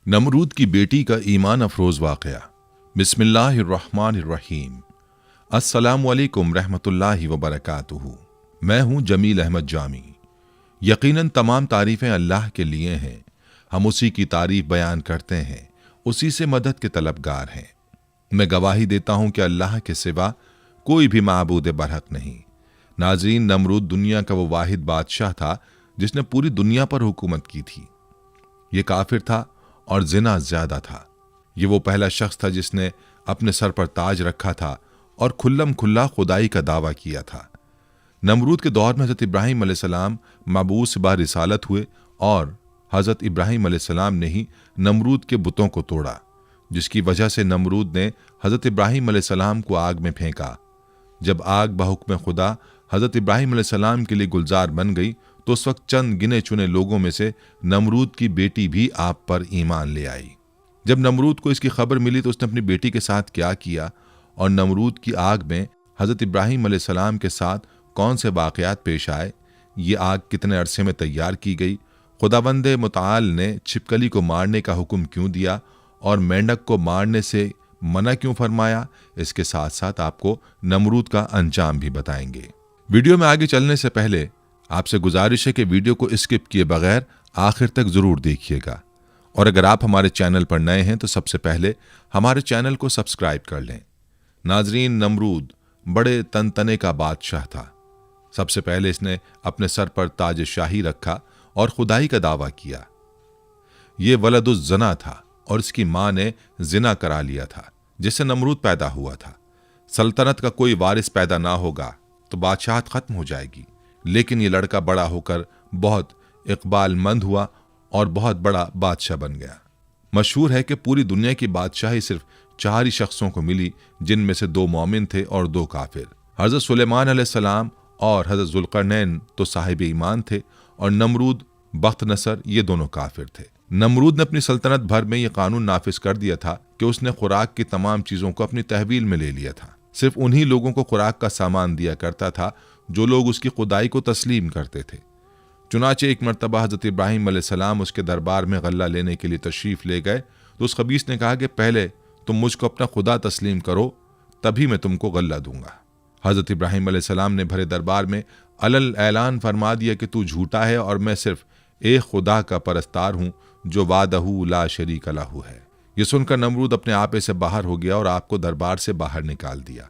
नमरूद की बेटी का ईमान अफरोज वाक़या। बिस्मिल्लाहिर्रहमानिर्रहीम। अस्सलामुअलैकुम रहमतुल्लाहि व बरकातुहू। मैं हूँ जमील अहमद जामी। यकीनन तमाम तारीफ़ें अल्लाह के लिए हैं। हम उसी की तारीफ़ बयान करते हैं, उसी से मदद के तलबगार हैं। मैं गवाही देता हूँ कि अल्लाह के सिवा कोई भी माबूद बरहक नहीं। नाज़रीन, नमरूद दुनिया का वो वाहिद बादशाह था जिसने पूरी दुनिया पर हुकूमत की थी। ये काफिर था और जिना ज्यादा था। ये वो पहला शख्स था जिसने अपने सर पर ताज रखा था और खुल्लम खुल्ला खुदाई का दावा किया था। नमरूद के दौर में हज़रत इब्राहीम अलैहिस्सलाम मबूस बा रिसालत हुए और हज़रत इब्राहीम अलैहिस्सलाम ने ही नमरूद के बुतों को तोड़ा, जिसकी वजह से नमरूद ने हज़रत इब्राहीम अलैहिस्सलाम को आग में फेंका। जब आग बहुक्म खुदा हज़रत इब्राहीम अलैहिस्सलाम के लिए गुलजार बन गई तो उस वक्त चंद गिने चुने लोगों में से नमरूद की बेटी भी आप पर ईमान ले आई। जब नमरूद को इसकी खबर मिली तो उसने अपनी बेटी के साथ क्या किया और नमरूद की आग में हज़रत इब्राहीम अलैहिस्सलाम के साथ कौन से वाक़यात पेश आए, ये आग कितने अरसे में तैयार की गई, खुदावंद मुताल ने छिपकली को मारने का हुक्म क्यों दिया और मेंढक को मारने से मना क्यों फरमाया, इसके साथ साथ आपको नमरूद का अंजाम भी बताएंगे। वीडियो में आगे चलने से पहले आपसे गुजारिश है कि वीडियो को स्किप किए बगैर आखिर तक ज़रूर देखिएगा, और अगर आप हमारे चैनल पर नए हैं तो सबसे पहले हमारे चैनल को सब्सक्राइब कर लें। नाजरीन, नमरूद बड़े तनतने का बादशाह था। सबसे पहले इसने अपने सर पर ताज शाही रखा और खुदाई का दावा किया। ये वलदुज जना था और इसकी माँ ने जिना करा लिया था, जिससे नमरूद पैदा हुआ था। सल्तनत का कोई वारिस पैदा ना होगा तो बादशाहत खत्म हो जाएगी, लेकिन ये लड़का बड़ा होकर बहुत इकबालमंद हुआ और बहुत बड़ा बादशाह बन गया। मशहूर है कि पूरी दुनिया की बादशाही सिर्फ 4 ही शख्सों को मिली, जिनमें से 2 मोमिन थे और 2 काफिर। हज़रत सुलेमान अलैहिस्सलाम और हज़रत जुल्करनैन तो साहिब ईमान थे और नमरूद बख्त नसर ये दोनों काफिर थे। नमरूद ने अपनी सल्तनत भर में ये कानून नाफिज कर दिया था कि उसने खुराक की तमाम चीज़ों को अपनी तहवील में ले लिया था। सिर्फ उन्हीं लोगों को खुराक का सामान दिया करता था जो लोग उसकी खुदाई को तस्लीम करते थे। चुनाचे एक मरतबा हज़रत इब्राहीम अलैहिस्सलाम उसके दरबार में गल्ला लेने के लिए तशरीफ़ ले गए तो उस खबीस ने कहा कि पहले तुम मुझको अपना खुदा तस्लीम करो, तभी मैं तुमको गल्ला दूंगा। हज़रत इब्राहीम अलैहिस्सलाम ने भरे दरबार में अलल ऐलान फरमा दिया कि तू झूठा है और मैं सिर्फ एक खुदा का परस्तार हूँ जो वादहू ला शरीक लहू है। यह सुनकर नमरूद अपने आपे से बाहर हो गया और आपको दरबार से बाहर निकाल दिया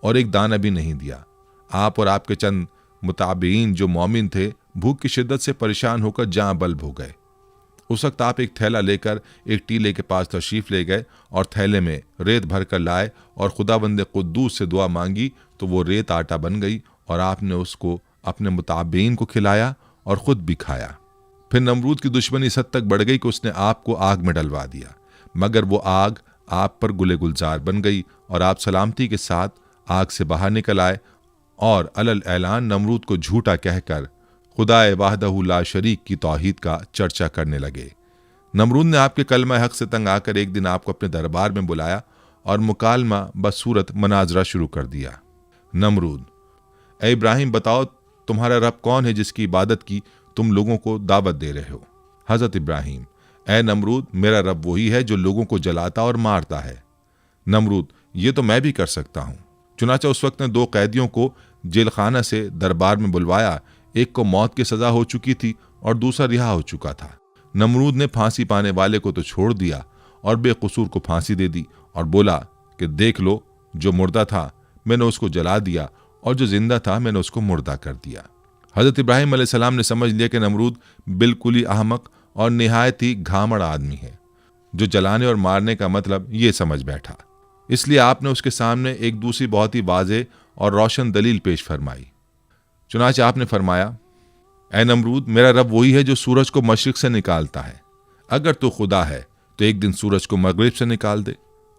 और एक दाना भी नहीं दिया। आप और आपके चंद मुताबिईन जो मोमिन थे भूख की शिद्दत से परेशान होकर जाँ बल्ब हो गए। उस वक्त आप एक थैला लेकर एक टीले के पास तशरीफ ले गए और थैले में रेत भर कर लाए और खुदावंद कुद्दूस से दुआ मांगी तो वो रेत आटा बन गई और आपने उसको अपने मुताबिईन को खिलाया और खुद भी खाया। फिर नमरूद की दुश्मनी इस हद तक बढ़ गई कि उसने आपको आग में डलवा दिया, मगर वो आग आप पर गुले गुलजार बन गई और आप सलामती के साथ आग से बाहर निकल आए और अलल ऐलान नमरूद को झूठा कहकर खुदाए वाहदहू ला शरीक की तौहीद का चर्चा करने लगे। नमरूद ने आपके कलमा हक से तंग आकर एक दिन आपको अपने दरबार में बुलाया और मुकालमा बसूरत मनाजरा शुरू कर दिया। नमरूद: ए इब्राहिम, बताओ तुम्हारा रब कौन है जिसकी इबादत की तुम लोगों को दावत दे रहे हो? हज़रत इब्राहिम: ए नमरूद, मेरा रब वही है जो लोगों को जलाता और मारता है। नमरूद: ये तो मैं भी कर सकता हूँ। चुनाचा उस वक्त ने 2 कैदियों को जेल खाना से दरबार में बुलवाया। एक को मौत की सजा हो चुकी थी और दूसरा रिहा हो चुका था। नमरूद ने फांसी पाने वाले को तो छोड़ दिया और बेकसूर को फांसी दे दी और बोला कि देख लो, जो मुर्दा था मैंने उसको जला दिया और जो जिंदा था मैंने उसको मुर्दा कर दिया। हज़रत इब्राहीम अलैहिस्सलाम ने समझ लिया कि नमरूद बिल्कुल ही अहमक और निहायत ही घामड़ आदमी है, जो जलाने और मारने का मतलब ये समझ बैठा। इसलिए आपने उसके सामने एक दूसरी बहुत ही वाज़ेह और रोशन दलील पेश फरमाई। चुनाचे आपने फरमाया, ए नमरूद, मेरा रब वही है जो सूरज को मशरिक से निकालता है। अगर तो खुदा है तो एक दिन सूरज को मगरिब से निकाल दे।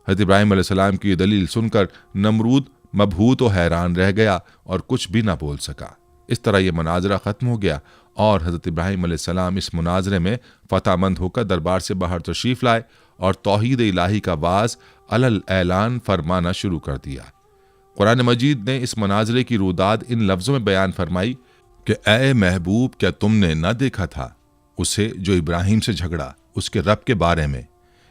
हज़रत इब्राहीम अलैहिस्सलाम की ये दलील सुनकर नमरूद मबहूत और हैरान रह गया और कुछ भी ना बोल सका। इस तरह यह मुनाजरा ख़त्म हो गया और हज़रत इब्राहीम अलैहिस्सलाम इस मुनाजरे में फ़तहमंद होकर दरबार से बाहर तशरीफ़ लाए और तौहीद इलाही का वाज अलल ऐलान फरमाना शुरू कर दिया। कुरान मजीद ने इस मुनाजरे की रुदाद इन लफ्ज़ों में बयान फरमाई कि ए महबूब, क्या तुमने न देखा था उसे जो इब्राहिम से झगड़ा उसके रब के बारे में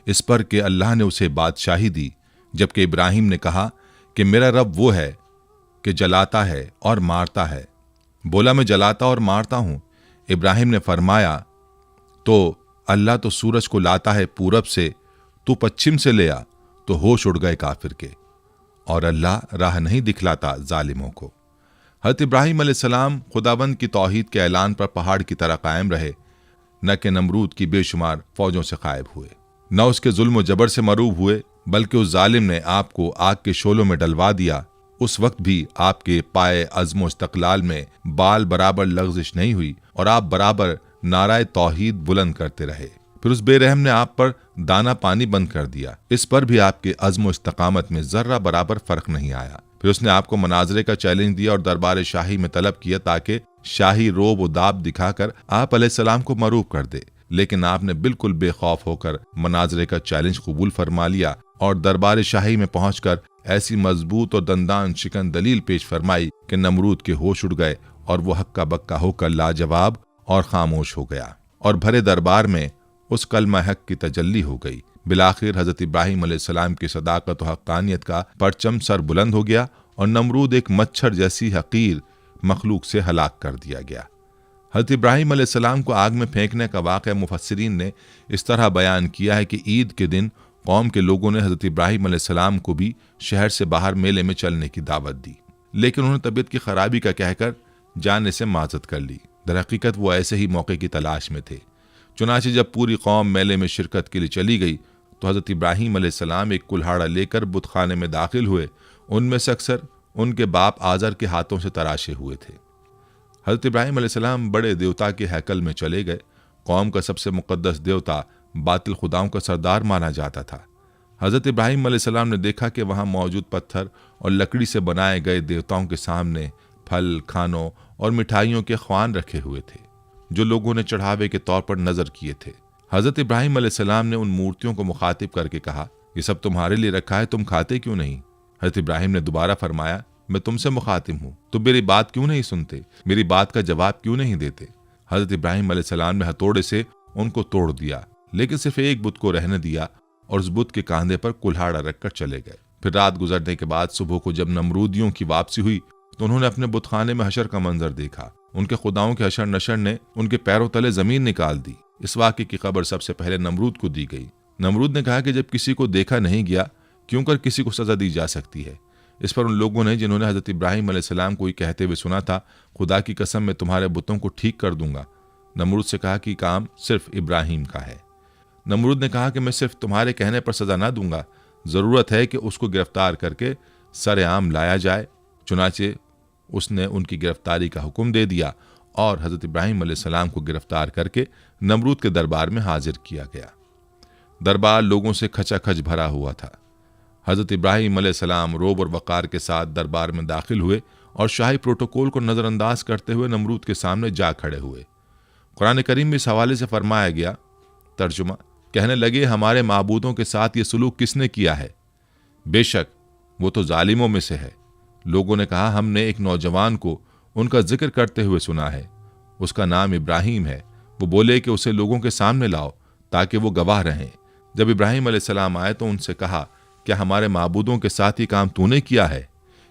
इस पर कि अल्लाह ने उसे बादशाही दी, जबकि इब्राहिम ने कहा कि मेरा रब वो है कि जलाता है और मारता है। बोला, मैं जलाता और मारता हूं। इब्राहिम ने फरमाया, तो अल्लाह तो सूरज को लाता है पूरब से, तू पश्चिम से ले आ। तो होश उड़ गए काफिर के, और अल्लाह राह नहीं दिखलाता जालिमों को। हज़रत इब्राहिम अलैहिस्सलाम खुदाबंद की तौहीद के ऐलान पर पहाड़ की तरह कायम रहे, न कि नमरूद की बेशुमार फौजों से गायब हुए, न उसके जुल्म जबर से मरूब हुए, बल्कि उस जालिम ने आपको आग के शोलों में डलवा दिया। उस वक्त भी आपके पाए अज़्म इस्तक़लाल में बाल बराबर लग़ज़िश नहीं हुई और आप बराबर नाराए तौहीद बुलंद करते रहे। फिर उस बेरहम ने आप पर दाना पानी बंद कर दिया। इस पर भी आपके अज़्म इस्तक़ामत में जर्रा बराबर फर्क नहीं आया। फिर उसने आपको मनाजरे का चैलेंज दिया और दरबार शाही में तलब किया ताकि शाही रोब व दाब दिखाकर आप अलैहिस्सलाम को मरूब कर दे। लेकिन आपने बिल्कुल बेखौफ होकर मनाजरे का चैलेंज कबूल फरमा लिया और दरबार शाही में पहुंचकर ऐसी मजबूत और दंदान शिकन दलील पेश फरमाई कि नमरूद के होश उड़ गए और वो हक्का बक्का होकर लाजवाब और खामोश हो गया और भरे दरबार में उस कलमा हक की तजल्ली हो गई। बिलाखिर हजरत इब्राहिम अलैहिस्सलाम की सदाकत और हक्कानियत का परचम सर बुलंद हो गया और नमरूद एक मच्छर जैसी हकीर मखलूक से हलाक कर दिया गया। हजरत इब्राहिम अलैहिस्सलाम को आग में फेंकने का वाक़या मुफस्सिरीन ने इस तरह बयान किया है कि ईद के दिन कौम के लोगों ने हजरत इब्राहिम अलैहिस्सलाम को भी शहर से बाहर मेले में चलने की दावत दी, लेकिन उन्होंने तबीयत की खराबी का कहकर जाने से माजत कर ली। दरहकीकत वो ऐसे ही मौके की तलाश में थे। चुनाचे जब पूरी कौम मेले में शिरकत के लिए चली गई तो हजरत इब्राहिम अलैहिस्सलाम एक कुल्हाड़ा लेकर बुतखाने में दाखिल हुए। उनमें से अक्सर उनके बाप आजर के हाथों से तराशे हुए थे। हजरत इब्राहिम अलैहिस्सलाम बड़े देवता के हैकल में चले गए। कौम का सबसे मुकद्दस देवता बातिल खुदाओं का सरदार माना जाता था। हजरत इब्राहिम अलैहिस्सलाम ने देखा कि वहाँ मौजूद पत्थर और लकड़ी से बनाए गए देवताओं के सामने फल, खानों और मिठाइयों के ख्वान रखे हुए थे जो लोगों ने चढ़ावे के तौर पर नजर किए थे। हजरत इब्राहिम अलैहिस्सलाम ने उन मूर्तियों को मुखातिब करके कहा, ये सब तुम्हारे लिए रखा है, तुम खाते क्यों नहीं? हजरत इब्राहिम ने दोबारा फरमाया, मैं तुमसे मुखातिब हूँ, तुम मेरी बात क्यों नहीं सुनते, मेरी बात का जवाब क्यों नहीं देते? हजरत इब्राहिम अलैहिस्सलाम ने हथौड़े से उनको तोड़ दिया, लेकिन सिर्फ एक बुत को रहने दिया और उस बुत के कांधे पर कुल्हाड़ा रखकर चले गए। फिर रात गुजरने के बाद सुबह को जब नमरूदियों की वापसी हुई तो उन्होंने अपने बुतखाने में हशर का मंजर देखा। उनके खुदाओं के हशर नशर ने उनके पैरों तले जमीन निकाल दी। इस वाक़े की खबर सबसे पहले नमरूद को दी गई। नमरूद ने कहा कि जब किसी को देखा नहीं गया, क्यों कर किसी को सजा दी जा सकती है? इस पर उन लोगों ने जिन्होंने हजरत इब्राहिम अलैहिस्सलाम को कहते हुए सुना था, खुदा की कसम मैं तुम्हारे बुतों को ठीक कर दूंगा, नमरूद से कहा कि काम सिर्फ इब्राहिम का है। नमरूद ने कहा कि मैं सिर्फ तुम्हारे कहने पर सजा ना दूंगा, ज़रूरत है कि उसको गिरफ्तार करके सरेआम लाया जाए। चुनाचे उसने उनकी गिरफ्तारी का हुक्म दे दिया और हजरत इब्राहिम अलैहिस्सलाम को गिरफ्तार करके नमरूद के दरबार में हाजिर किया गया। दरबार लोगों से खचाखच भरा हुआ था। हजरत इब्राहिम अलैहिस्सलाम रोब और वक़ार के साथ दरबार में दाखिल हुए और शाही प्रोटोकॉल को नज़रअंदाज करते हुए नमरूद के सामने जा खड़े हुए। कुरान करीम में इस हवाले से फरमाया गया, तर्जुमा, कहने लगे, हमारे माबूदों के साथ ये सलूक किसने किया है? बेशक वो तो जालिमों में से है। लोगों ने कहा, हमने एक नौजवान को उनका जिक्र करते हुए सुना है, उसका नाम इब्राहिम है। वो बोले कि उसे लोगों के सामने लाओ ताकि वो गवाह रहें। जब इब्राहिम अलैहिस्सलाम आए तो उनसे कहा, क्या हमारे माबूदों के साथ ही काम तूने किया है?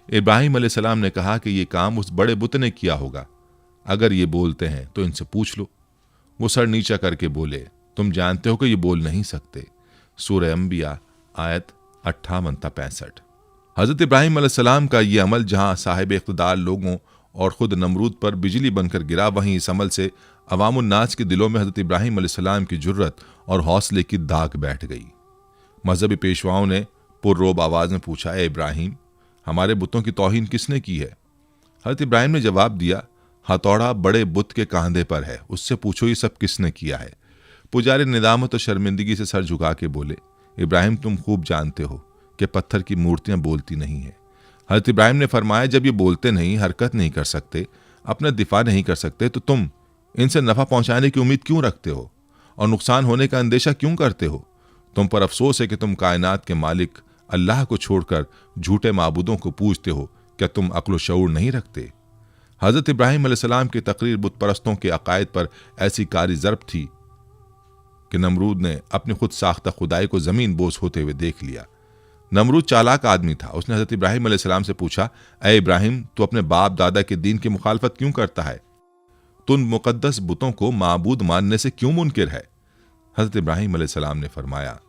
इब्राहिम अलैहिस्सलाम ने कहा कि ये काम उस बड़े बुत ने किया होगा। अगर ये बोलते हैं तो इनसे पूछ लो। वो सर नीचा करके बोले, तुम जानते हो कि ये बोल नहीं सकते। सूरह अंबिया आयत 58-65। हजरत इब्राहिम अलैहिस्सलाम का ये अमल जहाँ साहिब इख्तिदार लोगों और ख़ुद नमरूद पर बिजली बनकर गिरा, वहीं इस अमल से अवामुन्नास के दिलों में हजरत इब्राहिम अलैहिस्सलाम की जुर्रत और हौसले की दाग बैठ गई। मजहबी पेशवाओं ने पुररोब आवाज़ में पूछा, ए इब्राहिम, हमारे बुतों की तौहीन किसने की है? हजरत इब्राहिम ने जवाब दिया, हथौड़ा बड़े बुत के कांधे पर है, उससे पूछो ये सब किसने किया है। पुजारी निदामत और शर्मिंदगी से सर झुका के बोले, इब्राहिम, तुम खूब जानते हो कि पत्थर की मूर्तियां बोलती नहीं हैं। हजरत इब्राहिम ने फरमाया, जब ये बोलते नहीं, हरकत नहीं कर सकते, अपना दिफा नहीं कर सकते, तो तुम इनसे नफ़ा पहुंचाने की उम्मीद क्यों रखते हो और नुकसान होने का अंदेशा क्यों करते हो? तुम पर अफसोस है कि तुम कायनात के मालिक अल्लाह को छोड़कर झूठे माबूदों को पूजते हो। क्या तुम अक्ल शऊर नहीं रखते? हजरत इब्राहिम अलैहिस्सलाम की तकरीर बुत परस्तों के अकायद पर ऐसी कारी ज़रब थी कि नमरूद ने अपनी खुद साख्ता खुदाई को जमीन बोस होते हुए देख लिया। नमरूद चालाक आदमी था। उसने हजरत इब्राहिम अलैहिस्सलाम से पूछा, ए इब्राहिम, तू अपने बाप दादा के दीन की मुखालफत क्यों करता है? तू उन मुकद्दस बुतों को माबूद मानने से क्यों मुनकिर है? हजरत इब्राहिम अलैहिस्सलाम ने फरमाया,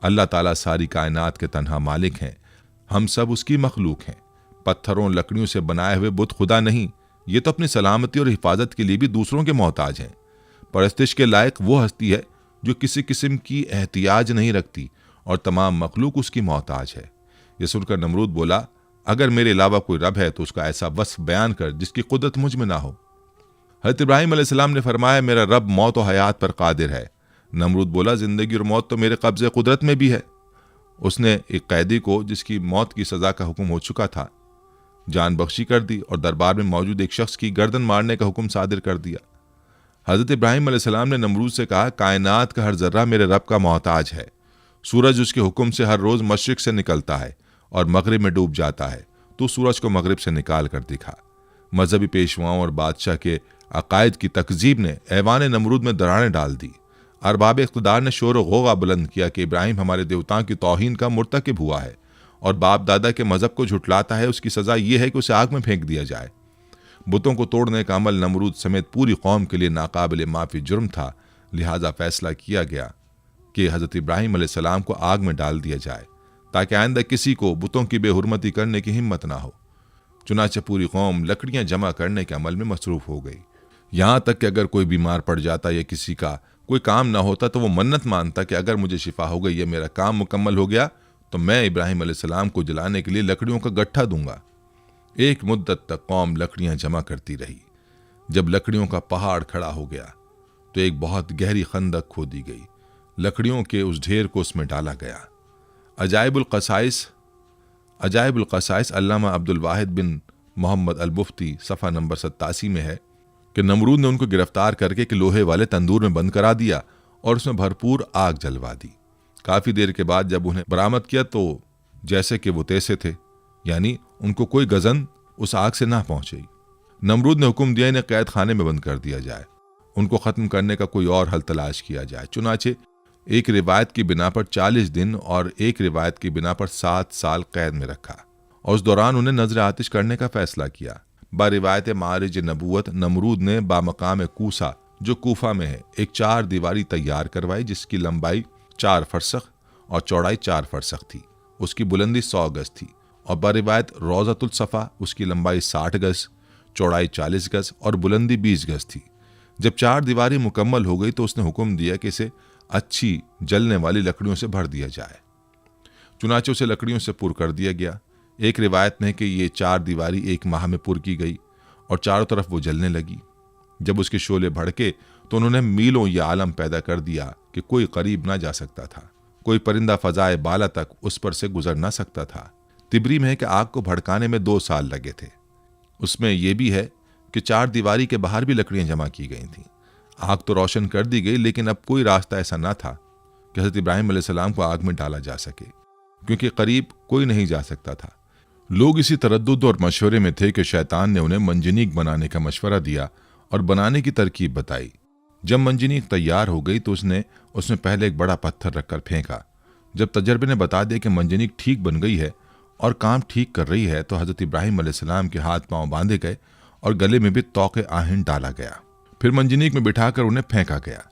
अल्लाह ताला सारी कायनात के तन्हा मालिक हैं, हम सब उसकी मखलूक हैं। पत्थरों लकड़ियों से बनाए हुए बुत खुदा नहीं, ये तो अपनी सलामती और हिफाजत के लिए भी दूसरों के मोहताज हैं। परस्तिश के लायक वो हस्ती है जो किसी किस्म की एहतियाज नहीं रखती और तमाम मखलूक उसकी मोहताज है। यह सुनकर नमरूद बोला, अगर मेरे अलावा कोई रब है तो उसका ऐसा वस्फ बयान कर जिसकी कुदरत मुझ में ना हो। हज़रत इब्राहिम अलैहिस्सलाम ने फरमाया, मेरा रब मौत और हयात पर कादिर है। नमरूद बोला, जिंदगी और मौत तो मेरे कब्ज़े कुदरत में भी है। उसने एक कैदी को, जिसकी मौत की सज़ा का हुक्म हो चुका था, जान बख्शी कर दी और दरबार में मौजूद एक शख्स की गर्दन मारने का हुक्म सादिर कर दिया। हज़रत इब्राहिम अलैहिस्सलाम ने नमरूद से कहा, कायनात का हर जर्रा मेरे रब का मोहताज है। सूरज उसके हुक्म से हर रोज़ मशरिक से निकलता है और मगरिब में डूब जाता है। तो सूरज को मगरिब से निकाल कर दिखा। मजहबी पेशवाओं और बादशाह के अकायद की तकजीब ने ऐवान नमरूद में दरारें डाल दी। अरबाब इख्तिदार ने शोर गोगा बुलंद किया कि इब्राहिम हमारे देवताओं की तौहीन का मुर्तकिब हुआ है और बाप दादा के मजहब को झुटलाता है। उसकी सज़ा यह है कि उसे आग में फेंक दिया जाए। बुतों को तोड़ने का अमल नमरूद समेत पूरी कौम के लिए नाकाबिल माफ़ी जुर्म था। लिहाजा फैसला किया गया कि हज़रत इब्राहिम अलैहिस्सलाम को आग में डाल दिया जाए ताकि आइंदा किसी को बुतों की बेहुरमती करने की हिम्मत ना हो। चुनाचे पूरी कौम लकड़ियां जमा करने के अमल में मसरूफ हो गई। यहाँ तक कि अगर कोई बीमार पड़ जाता या किसी का कोई काम ना होता तो वो मन्नत मानता कि अगर मुझे शिफा हो गई या मेरा काम मुकम्मल हो गया तो मैं इब्राहिम अलैहिस्सलाम को जलाने के लिए लकड़ियों का गट्ठा दूंगा। एक मुद्दत तक कौम लकड़ियां जमा करती रही। जब लकड़ियों का पहाड़ खड़ा हो गया तो एक बहुत गहरी खंदक खोदी गई। लकड़ियों के उस ढेर को उसमें डाला गया। अजाइबुल क़साइस अल्लामा अब्दुल वाहिद बिन मोहम्मद अल मुफ्ती सफ़ा नंबर 87 में है कि नमरूद ने उनको गिरफ्तार करके कि लोहे वाले तंदूर में बंद करा दिया और उसमें भरपूर आग जलवा दी। काफ़ी देर के बाद जब उन्हें बरामद किया तो जैसे कि वो तैसे थे, यानी उनको कोई गज़न उस आग से ना पहुंची। नमरूद ने हुक्म दिया इन्हें कैद खाने में बंद कर दिया जाए, उनको ख़त्म करने का कोई और हल तलाश किया जाए। चुनाचे एक रिवायत की बिना पर 40 दिन और एक रिवायत की बिना पर 7 साल कैद में रखा और उस दौरान उन्हें नजर आतिश करने का फैसला किया। बारिवायत मारिज नबूवत नमरूद ने बामकाम कूसा, जो कूफा में है, एक 4 दीवारी तैयार करवाई जिसकी लंबाई 4 फरसख और चौड़ाई 4 फरसख थी। उसकी बुलंदी 100 गज थी। और बारिवायत रोज़तुल सफ़ा, उसकी लंबाई 60 गज, चौड़ाई 40 गज और बुलंदी 20 गज थी। जब 4 दीवारी मुकम्मल हो गई तो उसने हुक्म दिया कि इसे अच्छी जलने वाली लकड़ियों से भर दिया जाए। चुनाचे उसे लकड़ियों से पुर कर दिया गया। एक रिवायत में कि ये 4 दीवारी 1 माह में पुर की गई और चारों तरफ वो जलने लगी। जब उसके शोले भड़के तो उन्होंने मीलों यह आलम पैदा कर दिया कि कोई करीब ना जा सकता था, कोई परिंदा फजाए बाला तक उस पर से गुजर ना सकता था। तिबरी में है कि आग को भड़काने में 2 साल लगे थे। उसमें यह भी है कि 4 दीवारी के बाहर भी लकड़ियां जमा की गई थीं। आग तो रोशन कर दी गई, लेकिन अब कोई रास्ता ऐसा ना था कि हज़रत इब्राहिम अलैहिस्सलाम को आग में डाला जा सके, क्योंकि करीब कोई नहीं जा सकता था। लोग इसी तरद्दुद और मशवरे में थे कि शैतान ने उन्हें मंजनीक बनाने का मशवरा दिया और बनाने की तरकीब बताई। जब मंजनीक तैयार हो गई तो उसने उसमें पहले एक बड़ा पत्थर रखकर फेंका। जब तजर्बे ने बता दिया कि मंजनीक ठीक बन गई है और काम ठीक कर रही है तो हज़रत इब्राहिम अलैहिस्सलाम के हाथ पांव बांधे गए और गले में भी तौक़े आहिन डाला गया। फिर मंजनीक में बिठाकर उन्हें फेंका गया।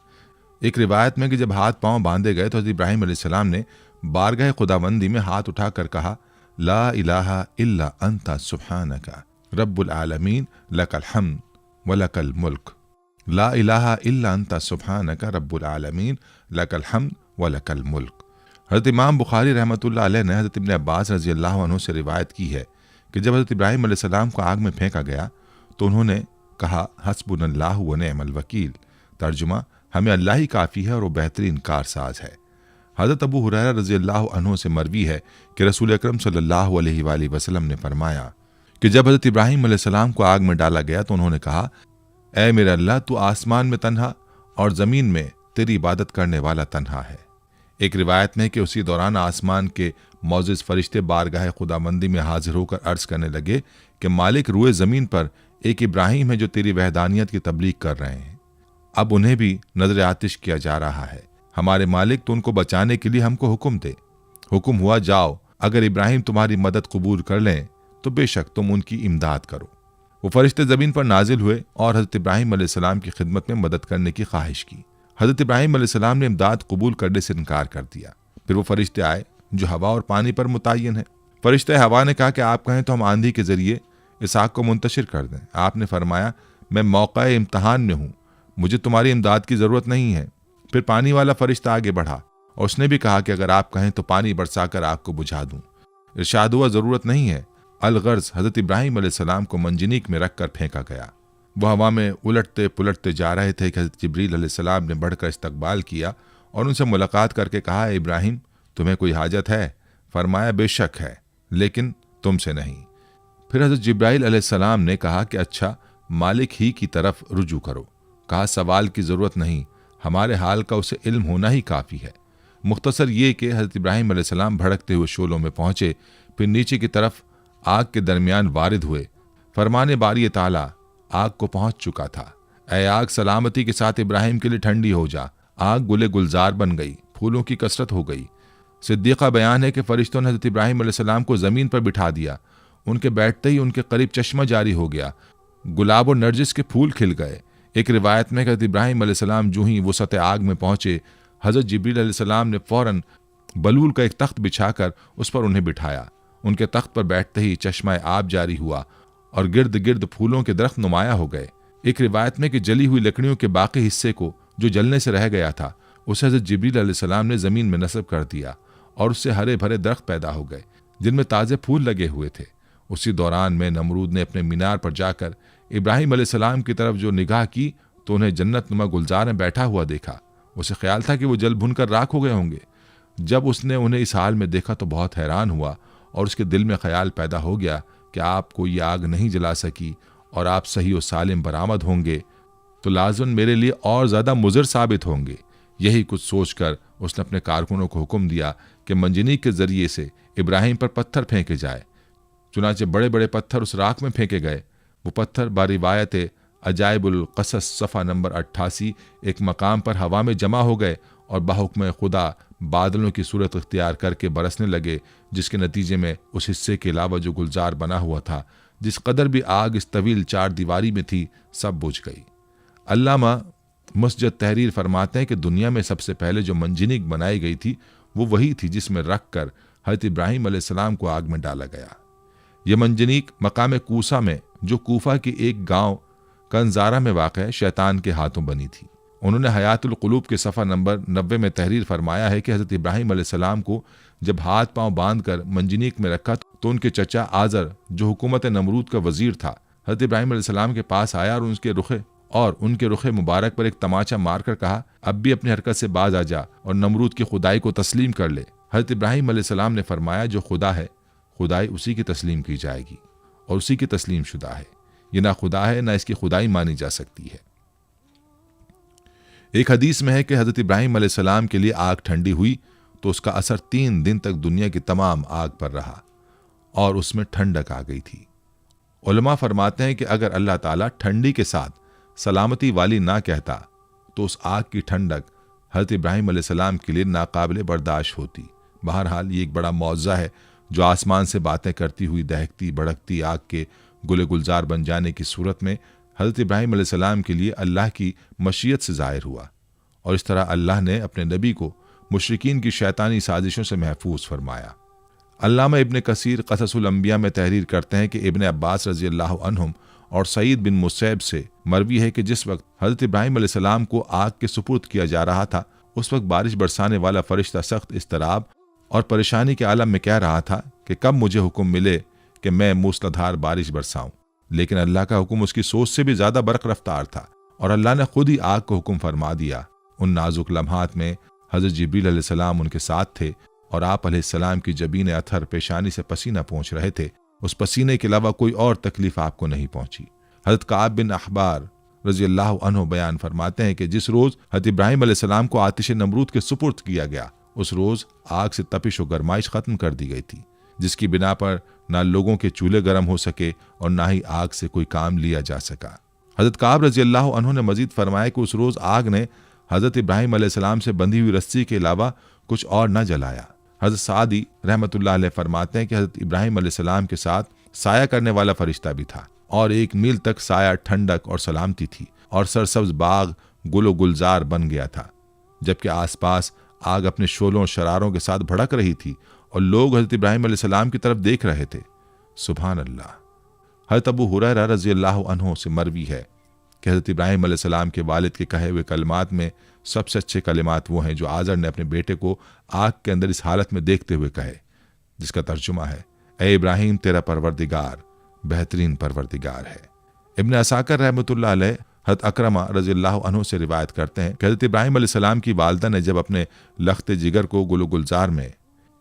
एक रिवायत में कि जब हाथ पांव बांधे गए तो हज़रत इब्राहिम अलैहिस्सलाम ने बारगाह खुदाबंदी में हाथ उठाकर कहा, ला इलाहा इल्ला अंता सुब्हानका रब्बुल आलमीन लकल हम्द व लकल मुल्क। ला इलाहा इल्ला अंता सुब्हानका रब्बुल आलमीन लकल हम्द व लकल मुल्क। हज़रत इमाम बुखारी रहमतुल्लाह अलैह ने हज़रत इब्न अब्बास रज़ी अल्लाह अन्हु से रिवायत की है कि जब हज़रत इब्राहिम अलैहिस्सलाम को आग में फेंका गया तो उन्होंने कहा, हस्बुनल्लाहु व निअमल वकील। तर्जुमा, हमें अल्लाह ही काफ़ी है और वो बेहतरीन कारसाज है। हज़रत अबू हुरैरा रज़ी अल्लाह अन्हु से मरवी है कि रसूल अकरम सल्लल्लाहु अलैहि वसल्लम ने फरमाया कि जब हज़रत इब्राहिम अलैहिस्सलाम को आग में डाला गया तो उन्होंने कहा, ऐ मेरा अल्लाह, तू आसमान में तन्हा और ज़मीन में तेरी इबादत करने वाला तन्हा है। एक रिवायत में कि उसी दौरान आसमान के मौजिज़ फरिश्ते बारगाह खुदाबंदी में हाजिर होकर अर्ज़ करने लगे कि मालिक, रुए ज़मीन पर एक इब्राहिम है जो तेरी वहदानियत की तबलीग कर रहे हैं। अब उन्हें भी नजर आतिश किया जा रहा है। हमारे मालिक तो उनको बचाने के लिए हमको हुक्म दे। हुक्म हुआ, जाओ, अगर इब्राहिम तुम्हारी मदद कबूल कर लें तो बेशक तुम उनकी इमदाद करो। वो फरिश्ते ज़मीन पर नाजिल हुए और हज़रत इब्राहिम अलैहिस्सलाम की खिदमत में मदद करने की ख्वाहिश की। हज़रत इब्राहिम अलैहिस्सलाम ने इमदाद कबूल करने से इनकार कर दिया। फिर वो फरिश्ते आए जो हवा और पानी पर मुतय्यन है। फरिश्ते हवा ने कहा कि आप कहें तो हम आंधी के जरिए इस आग को मुंतशिर कर दें। आपने फरमाया, मैं मौका इम्तहान में हूँ, मुझे तुम्हारी इमदाद की ज़रूरत नहीं है। फिर पानी वाला फरिश्ता आगे बढ़ा और उसने भी कहा कि अगर आप कहें तो पानी बरसाकर आग को बुझा दूं। इरशाद हुआ, ज़रूरत नहीं है। अलगर्ज हज़रत इब्राहिम अलैहिस्सलाम को मंजनीक में रखकर फेंका गया। वह हवा में उलटते पुलटते जा रहे थे कि हज़रत जिब्रील अलैहिस्सलाम ने बढ़कर इस्तकबाल किया और उनसे मुलाकात करके कहा, इब्राहिम, तुम्हें कोई हाजत है? फरमाया, बेशक है, लेकिन तुमसे नहीं। फिर हज़रत जिब्राइल अलैहिस्सलाम ने कहा कि अच्छा, मालिक ही की तरफ रुजू करो। कहा, सवाल की ज़रूरत नहीं, हमारे हाल का उसे इल्म होना ही काफ़ी है। मुख्तसर ये कि हज़रत इब्राहिम अलैहिस्सलाम भड़कते हुए शोलों में पहुँचे, फिर नीचे की तरफ आग के दरमियान वारिद हुए। फरमाने बारी ताला आग को पहुँच चुका था। ऐ आग, सलामती के साथ इब्राहिम के लिए ठंडी हो जा। आग गुले गुलजार बन गई, फूलों की कसरत हो गई। सिद्दीक़ा बयान है कि फरिश्तों ने हज़रत इब्राहिम अलैहिस्सलाम को ज़मीन पर बिठा दिया। उनके बैठते ही उनके करीब चश्मा जारी हो गया, गुलाब और नरजिस के फूल खिल गए। एक रिवायत में हज़रत इब्राहिम अलैहिस्सलाम जो ही वसत आग में पहुँचे, हज़रत जिब्रील अलैहिस्सलाम ने फ़ौरन बलूल का एक तख्त बिछाकर उस पर उन्हें बिठाया। उनके तख्त पर बैठते ही चश्मा आब जारी हुआ और गिर्द गिर्द फूलों के दरख्त नुमाया हो गए। एक रिवायत में कि जली हुई लकड़ियों के बाकी हिस्से को, जो जलने से रह गया था, उसे हज़रत जिब्रील अलैहिस्सलाम ने ज़मीन में नस्ब कर दिया और उससे हरे भरे दरख्त पैदा हो गए जिनमें ताज़े फूल लगे हुए थे। उसी दौरान में नमरूद ने अपने मीनार पर जाकर इब्राहिम अलैहिस्सलाम की तरफ जो निगाह की तो उन्हें जन्नत नुमा गुलजार में बैठा हुआ देखा। उसे ख्याल था कि वो जल भुनकर राख हो गए होंगे। जब उसने उन्हें इस हाल में देखा तो बहुत हैरान हुआ और उसके दिल में ख्याल पैदा हो गया कि आपको ये आग नहीं जला सकी और आप सही और सालिम बरामद होंगे तो लाज़िम मेरे लिए और ज़्यादा मुज़र साबित होंगे। यही कुछ सोचकर उसने अपने कारकुनों को हुक्म दिया कि मंजनीक के ज़रिए से इब्राहिम पर पत्थर फेंके जाए। चुनाचे बड़े बड़े पत्थर उस राख में फेंके गए। वो पत्थर बारिवायत अजाइबुल क़सस सफ़ा नंबर 88 एक मकाम पर हवा में जमा हो गए और बाहुक्म खुदा बादलों की सूरत इख्तियार करके बरसने लगे, जिसके नतीजे में उस हिस्से के अलावा जो गुलजार बना हुआ था, जिस कदर भी आग इस तवील चार दीवारी में थी, सब बुझ गई। अल्लामा मुस्जद तहरीर फरमाते हैं कि दुनिया में सबसे पहले जो मंजनीक बनाई गई थी वो वही थी जिसमें रख कर हज़रत इब्राहिम अलैहिस्सलाम को आग में डाला गया। यह मंजनीक मकाम कूसा में, जो कूफा की एक गांव कंजारा में वाक़ शैतान के हाथों बनी थी। उन्होंने हयातुल क़ुलूब के सफ़ा नंबर 90 में तहरीर फरमाया है कि हज़रत इब्राहिम अलैहिस्सलाम को जब हाथ पांव बांध कर मंजनीक में रखा तो उनके चचा आज़र, जो हुकूमत नमरूद का वज़ीर था, हज़रत इब्राहिम अलैहिस्सलाम के पास आया और उनके रुखे मुबारक पर एक तमाचा मारकर कहा, अब भी अपनी हरकत से बाज आ जा और नमरूद की खुदाई को तस्लीम कर ले। हज़रत इब्राहिम अलैहिस्सलाम ने फरमाया, जो खुदा है खुदाई उसी की तस्लीम की जाएगी और उसी की तस्लीम शुदा है। ये ना खुदा है ना इसकी खुदाई मानी जा सकती है। एक हदीस में है कि हज़रत इब्राहिम अलैहिस्सलाम के लिए आग ठंडी हुई तो उसका असर 3 दिन तक दुनिया की तमाम आग पर रहा और उसमें ठंडक आ गई थी। उलमा फरमाते हैं कि अगर अल्लाह ताला ठंडी के साथ सलामती वाली ना कहता तो उस आग की ठंडक हज़रत इब्राहिम अलैहिस्सलाम के लिए नाकाबिले बर्दाश्त होती। बहरहाल ये एक बड़ा मौज़ा है जो आसमान से बातें करती हुई दहकती भड़कती आग के गुले गुलजार बन जाने की सूरत में हज़रत इब्राहिम अलैहिस्सलाम के लिए अल्लाह की मशीयत से ज़ाहिर हुआ और इस तरह अल्लाह ने अपने नबी को मुशरिकीन की शैतानी साजिशों से महफूज फरमाया। अल्लामा इब्न कसीर क़ससुल अंबिया में तहरीर करते हैं कि इब्न अब्बास रज़ियल्लाहु अन्हुम और सईद बिन मुसैब से मरवी है कि जिस वक्त हज़रत इब्राहिम अलैहिस्सलाम को आग के सुपुर्द किया जा रहा था उस वक्त बारिश बरसाने वाला फरिश्ता सख्त इस्तराब और परेशानी के आलम में कह रहा था कि कब मुझे हुक्म मिले कि मैं मूसलाधार बारिश बरसाऊं। लेकिन अल्लाह का हुक्म उसकी सोच से भी ज्यादा बरक रफ्तार था और अल्लाह ने खुद ही आग को हुक्म फरमा दिया। उन नाजुक लम्हात में हज़रत जिब्रील अलैहिस्सलाम उनके साथ थे और आप अलैहिस्सलाम की जबीन अथर पेशानी से पसीना पहुँच रहे थे। उस पसीने के अलावा कोई और तकलीफ आपको नहीं पहुंची। हज़रत काब बिन अखबार रज़ियल्लाहु अन्हु बयान फरमाते हैं कि जिस रोज़ हज़रत इब्राहिम अलैहिस्सलाम को आतिश नमरूद के सुपुर्द किया गया उस रोज़ आग से तपिश और गरमाइश ख़त्म कर दी गई थी, जिसकी बिना पर ना लोगों के चूल्हे गर्म हो सके और ना ही आग से कोई काम लिया जा सका। हज़रत काब रज़ियल्लाहु अन्हु ने मजीद फरमाया कि उस रोज़ आग ने हज़रत इब्राहीम अलैहिस्सलाम से बंधी हुई रस्सी के अलावा कुछ और न जलाया। हज़रत सादी रहमतुल्लाह अलैह फरमाते हैं कि हज़रत इब्राहीम अलैहिस्सलाम के साथ साया करने वाला फरिश्ता भी था और 1 मील तक साया, ठंडक और सलामती थी और सरसब्ज बाग गुलो गुलजार बन गया था, जबकि आसपास आग अपने शोलों और शरारों के साथ भड़क रही थी और लोग हज़रत इब्राहीम अलैहिस्सलाम की तरफ देख रहे थे। सुभान अल्लाह। हज़रत अबू हुरैरा रज़ियल्लाहु अन्हु से मरवी है कि हज़रत इब्राहीम अलैहिस्सलाम के वालिद के कहे हुए कलमात में सबसे अच्छे कलिमात वो हैं जो आज़र ने अपने बेटे को आग के अंदर इस हालत में देखते हुए कहे, जिसका तर्जुमा है, ए इब्राहीम, तेरा परवरदिगार बेहतरीन परवरदिगार है। इब्न असाकर रहमतुल्लाह अलैह हज़रत अकरमा रज़ियल्लाहु अन्हु से रिवायत करते हैं कि हज़रत इब्राहीम अलैहिस्सलाम की वालिदा ने जब अपने लख्त जिगर को गुलो गुलजार में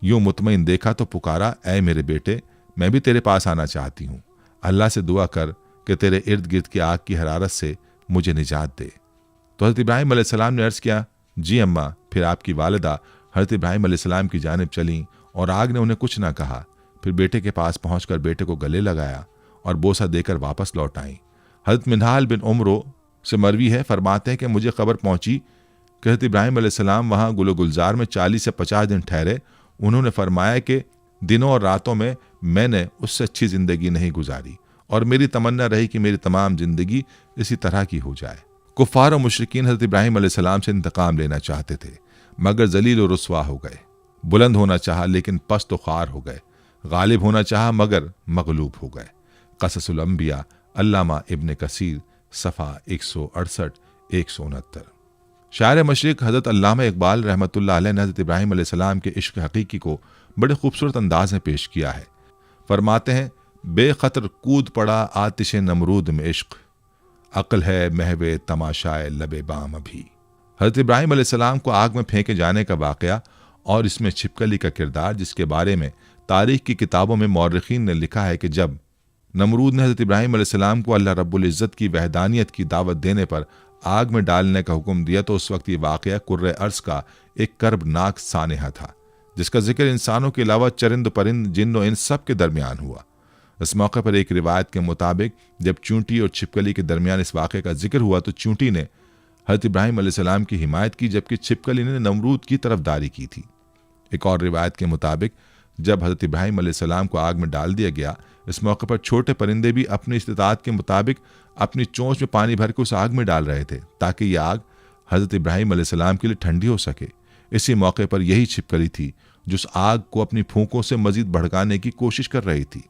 यूं मुतमईन देखा तो पुकारा, ए मेरे बेटे, मैं भी तेरे पास आना चाहती हूँ, अल्लाह से दुआ कर कि तेरे इर्द गिर्द की आग की हरारत से मुझे निजात दे। तो हज़रत इब्राहीम अलैहिस्सलाम ने अर्ज़ किया, जी अम्मा। फिर आपकी वालिदा हज़रत इब्राहीम अलैहिस्सलाम की जानिब चलीं और आग ने उन्हें कुछ ना कहा। फिर बेटे के पास पहुंचकर बेटे को गले लगाया और बोसा देकर वापस लौट आईं। हज़रत मिनहाल बिन उमरो से मरवी है, फरमाते हैं कि मुझे खबर पहुंची कि हज़रत इब्राहीम अलैहिस्सलाम वहाँ गुलो गुलजार में 40 से 50 दिन ठहरे। उन्होंने फरमाया कि दिनों और रातों में मैंने उससे अच्छी ज़िंदगी नहीं गुजारी और मेरी तमन्ना रही कि मेरी तमाम ज़िंदगी इसी तरह की हो जाए। कुफ़ार और मुशरिकीन हज़रत इब्राहीम अलैहिस्सलाम से इंतकाम लेना चाहते थे, मगर जलील और रुस्वा हो गए। बुलंद होना चाहा लेकिन पस्त व ख़ार हो गए। गालिब होना चाहा मगर मगलूब हो गए। क़ससुल अंबिया, अल्लामा इब्न कसीर, सफ़ा 168-169। शायर मशरिक़ हज़रत अल्लामा इक़बाल रहमतुल्लाह अलैह ने हज़रत इब्राहीम अलैहिस्सलाम के इश्क़ हक़ीक़ी को बड़े खूबसूरत अंदाज में पेश किया है। फरमाते हैं, बेखतर कूद पड़ा आतिश नमरूद में इश्क़, अक्ल है महवे तमाशाए लबे बाम अभी। हज़रत इब्राहीम अलैहिस्सलाम को आग में फेंके जाने का वाक़या और इसमें छिपकली का किरदार, जिसके बारे में तारीख़ की किताबों में मौर्रिख़ीन ने लिखा है कि जब नमरूद ने हज़रत इब्राहीम अलैहिस्सलाम को अल्लाह रब्बुल इज़्ज़त की वहदानियत की दावत देने पर आग में डालने का हुक्म दिया, तो उस वक्त ये वाक़या कुर्रे अर्ज़ का एक कर्बनाक सानहा था, जिसका जिक्र इंसानों के अलावा चरिंद परिंद, जिन्न और इंस सब के दरमियान हुआ। इस मौके पर एक रिवायत के मुताबिक जब चूंटी और छिपकली के दरमियान इस वाक़े का जिक्र हुआ तो चूंटी ने हज़रत इब्राहीम अलैहिस्सलाम की हिमायत की, जबकि छिपकली ने नमरूद की तरफदारी की थी। एक और रिवायत के मुताबिक जब हज़रत इब्राहीम अलैहिस्सलाम को आग में डाल दिया गया, इस मौके पर छोटे परिंदे भी अपनी इस्तिताअत के मुताबिक अपनी चोंच में पानी भर के उस आग में डाल रहे थे, ताकि यह आग हज़रत इब्राहीम अलैहिस्सलाम के लिए ठंडी हो सके। इसी मौके पर यही छिपकली थी जो उस आग को अपनी फूंकों से मजीद भड़काने की कोशिश कर रही थी।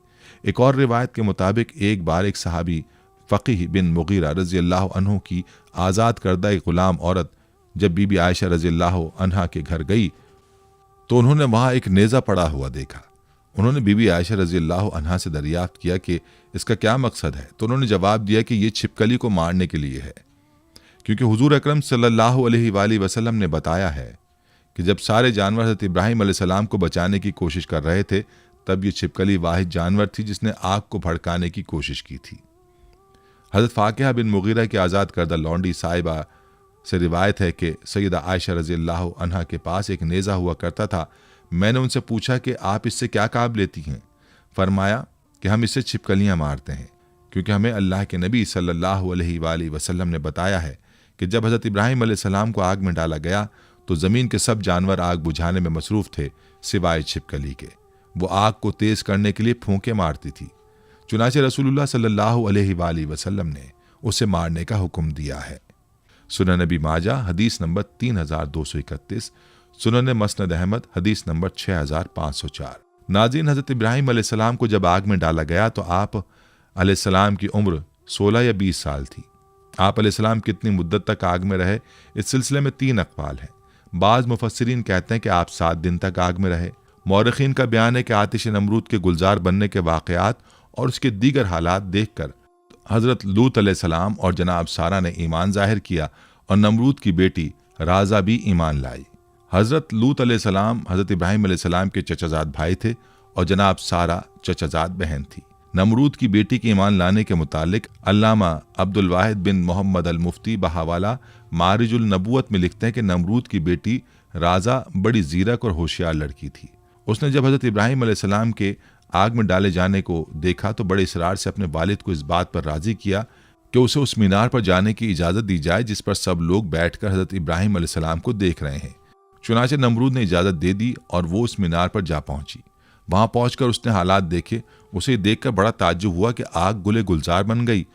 एक और रिवायत के मुताबिक एक बार एक सहाबी फ़क़ीह बिन मुग़ीरा रज़ियल्लाहु अन्हु की आज़ाद करदा एक ग़ुलाम औरत जब बीबी आयशा रज़ियल्लाहु अन्हा के घर गई तो उन्होंने वहाँ एक नेज़ा पड़ा हुआ देखा। उन्होंने बीबी आयशा रज़ियल्लाहु अन्हा से दरियाफ्त किया कि इसका क्या मकसद है, तो उन्होंने जवाब दिया कि ये छिपकली को मारने के लिए है, क्योंकि हुज़ूर अकरम सल्लल्लाहु अलैहि वसल्लम ने बताया है कि जब सारे जानवर हज़रत इब्राहीम अलैहिस्सलाम को बचाने की कोशिश कर रहे थे, तब ये छिपकली वाहिद जानवर थी जिसने आग को भड़काने की कोशिश की थी। हज़रत फ़ाकिहा बिन मुग़ीरा की आज़ाद करदा लौंडी साहिबा से रिवायत है कि सैयदा आयशा रज़ियल्लाहु अन्हा के पास एक नेज़ा हुआ करता था। मैंने उनसे पूछा कि आप इससे क्या काम लेती हैं? फरमाया कि हम इससे छिपकलियाँ मारते हैं, क्योंकि हमें अल्लाह के नबी सल्लल्लाहु अलैहि वसल्लम ने बताया है कि जब हज़रत इब्राहीम अलैहिस्सलाम को आग में डाला गया तो ज़मीन के सब जानवर आग बुझाने में मसरूफ़ थे सिवाय छिपकली के। वो आग को तेज़ करने के लिए फूंके मारती थी। चुनाचे रसूलुल्लाह सल्लल्लाहु अलैहि वसल्लम ने उसे मारने का हुक्म दिया है। सुनन नबी माजा हदीस नंबर 3231, सुनन मसनद अहमद हदीस नंबर 6504। नाज़रीन, हज़रत इब्राहीम अलैहिस्सलाम को जब आग में डाला गया तो आप अलैहिस्सलाम की उम्र 16 या 20 साल थी। आप अलैहिस्सलाम कितनी मुद्दत तक आग में रहे, इस सिलसिले में 3 अक़वाल हैं। बाज़ मुफस्सिरीन कहते हैं कि आप 7 दिन तक आग में रहे। मौरख़ीन का बयान है कि आतिश नमरूद के गुलजार बनने के वाक़यात और उसके दीगर हालात देखकर हज़रत लूत अलैहिस्सलाम और जनाब सारा ने ईमान ज़ाहिर किया और नमरूद की बेटी राजा भी ईमान लाई। हज़रत लूत अलैहिस्सलाम हज़रत इब्राहीम अलैहिस्सलाम के चचाजाद भाई थे और जनाब सारा चचाजाद बहन थी। नमरूद की बेटी के ईमान लाने के मुतालिक अल्लामा अब्दुल वाहिद बिन मोहम्मद अल मुफ्ती बहावाला मारिजुल नबूवत में लिखते हैं कि नमरूद की बेटी राजा बड़ी ज़ीरक और होशियार लड़की थी। उसने जब हज़रत इब्राहीम अलैहिस्सलाम के आग में डाले जाने को देखा तो बड़े इसरार से अपने वालिद को इस बात पर राज़ी किया कि उसे उस मीनार पर जाने की इजाज़त दी जाए जिस पर सब लोग बैठकर हज़रत इब्राहिम अलैहिस्सलाम को देख रहे हैं। चुनाचे नमरूद ने इजाज़त दे दी और वो उस मीनार पर जा पहुंची। वहां पहुंचकर उसने हालात देखे। उसे देखकर बड़ा ताज्जुब हुआ कि आग गुले गुलजार बन गई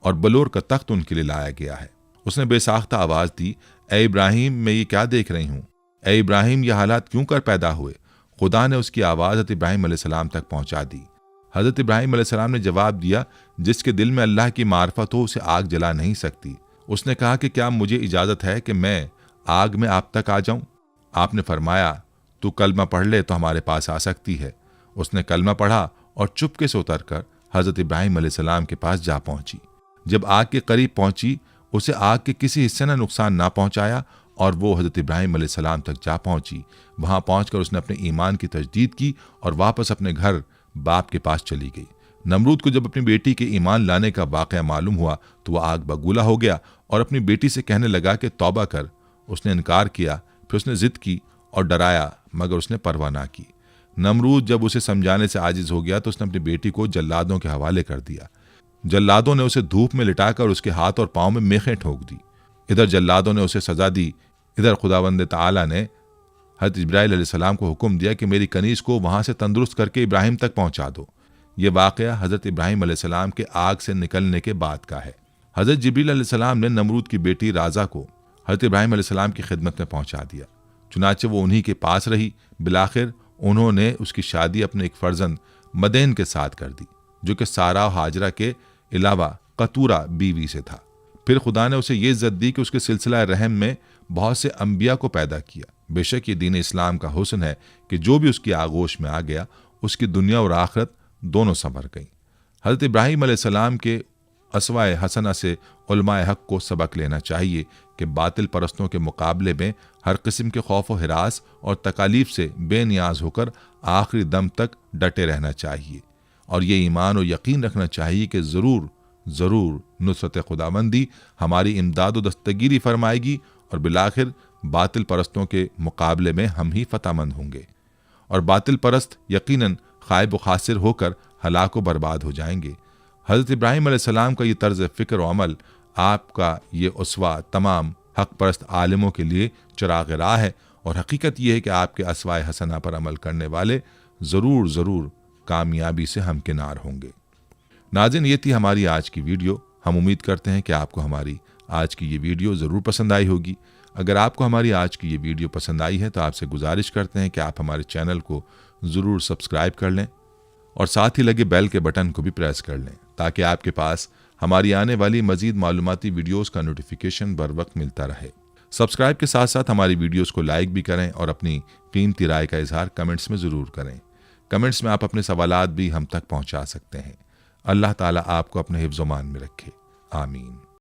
और बलोर का तख्त उनके लिए लाया गया है। उसने बेसाख्ता आवाज़ दी, ए इब्राहिम, मैं ये क्या देख रही हूँ? ए इब्राहिम, ये हालात क्यों कर पैदा हुए? खुदा ने उसकी आवाज़ हज़रत इब्राहिम अलैहिस्सलाम तक पहुंचा दी। हज़रत इब्राहिम अलैहिस्सलाम ने जवाब दिया, जिसके दिल में अल्लाह की मार्फत हो उसे आग जला नहीं सकती। उसने कहा कि क्या मुझे इजाज़त है कि मैं आग में आप तक आ जाऊं? आपने फरमाया, तू कलमा पढ़ ले तो हमारे पास आ सकती है। उसने कलमा पढ़ा और चुपके से उतरकर हज़रत इब्राहिम अलैहिस्सलाम के पास जा पहुंची। जब आग के करीब पहुंची, उसे आग के किसी हिस्से ने नुकसान ना पहुंचाया और वो हज़रत इब्राहिम अलैहिस्सलाम तक जा पहुंची। वहां पहुंचकर उसने अपने ईमान की तजदीद की और वापस अपने घर बाप के पास चली गई। नमरूद को जब अपनी बेटी के ईमान लाने का वाक़या मालूम हुआ तो वह आग बगूला हो गया और अपनी बेटी से कहने लगा कि तौबा कर। उसने इनकार किया। फिर उसने जिद की और डराया, मगर उसने परवाह ना की। नमरूद जब उसे समझाने से आजिज हो गया तो उसने अपनी बेटी को जल्लादों के हवाले कर दिया। जल्लादों ने उसे धूप में लिटाकर उसके हाथ और पांव में मेखें ठोक दी। इधर जल्लादों ने उसे सजा दी, इधर खुदावंद ताला ने हज़रत जिब्राइल अलैहिस्सलाम को हुक्म दिया कि मेरी कनीज़ को वहां से तंदुरुस्त करके इब्राहिम तक पहुंचा दो। ये वाक़या हज़रत इब्राहिम अलैहिस्सलाम के आग से निकलने के बाद का है। हज़रत जिब्रील अलैहिस्सलाम ने नमरूद की बेटी राजा को हज़रत इब्राहिम अलैहिस्सलाम की खिदमत में पहुंचा दिया। चुनाचे वो उन्हीं के पास रही। बिलाखिर उन्होंने उसकी शादी अपने एक फर्जंद मदेन के साथ कर दी, जो कि सारा और हाजरा के अलावा कतूरा बीवी से था। फिर खुदा ने उसे ये इज्जत दी कि उसके सिलसिला रहम में बहुत से अंबिया को पैदा किया। बेशक ये दीन इस्लाम का हुस्न है कि जो भी उसकी आगोश में आ गया उसकी दुनिया और आखिरत दोनों संवर गई। हज़रत इब्राहिम अलैहिस्सलाम के असवाए हसना से उलमाए हक को सबक लेना चाहिए कि बातिल परस्तों के मुकाबले में हर किस्म के खौफ व हिरास और तकालीफ से बेनियाज होकर आखिरी दम तक डटे रहना चाहिए और ये ईमान और यकीन रखना चाहिए कि ज़रूर ज़रूर नुसरत खुदाबंदी हमारी इमदाद व दस्तगीरी फरमाएगी और बिलाखिर बातिल परस्तों के मुकाबले में हम ही फतहमंद होंगे और बातिल परस्त यकीनन खाइब व खासिर होकर हलाक व बर्बाद हो जाएंगे। हज़रत इब्राहिम अलैहिस्सलाम का ये तर्ज फ़िक्र व अमल, आपका ये उसवा तमाम हक परस्त आलिमों के लिए चिराग राह है और हकीकत यह है कि आपके असवाए हसना पर अमल करने वाले ज़रूर ज़रूर कामयाबी से हमकिनार होंगे। नाज़रीन, ये थी हमारी आज की वीडियो। हम उम्मीद करते हैं कि आपको हमारी आज की ये वीडियो ज़रूर पसंद आई होगी। अगर आपको हमारी आज की ये वीडियो पसंद आई है तो आपसे गुजारिश करते हैं कि आप हमारे चैनल को ज़रूर सब्सक्राइब कर लें और साथ ही लगे बेल के बटन को भी प्रेस कर लें ताकि आपके पास हमारी आने वाली मज़ीद मालूमाती वीडियोस का नोटिफिकेशन बर वक्त मिलता रहे। सब्सक्राइब के साथ साथ हमारी वीडियोस को लाइक भी करें और अपनी कीमती राय का इजहार कमेंट्स में ज़रूर करें। कमेंट्स में आप अपने सवालात भी हम तक पहुँचा सकते हैं। अल्लाह ताला आपको अपने हिफ्ज़-ओ-मान में रखे। आमीन।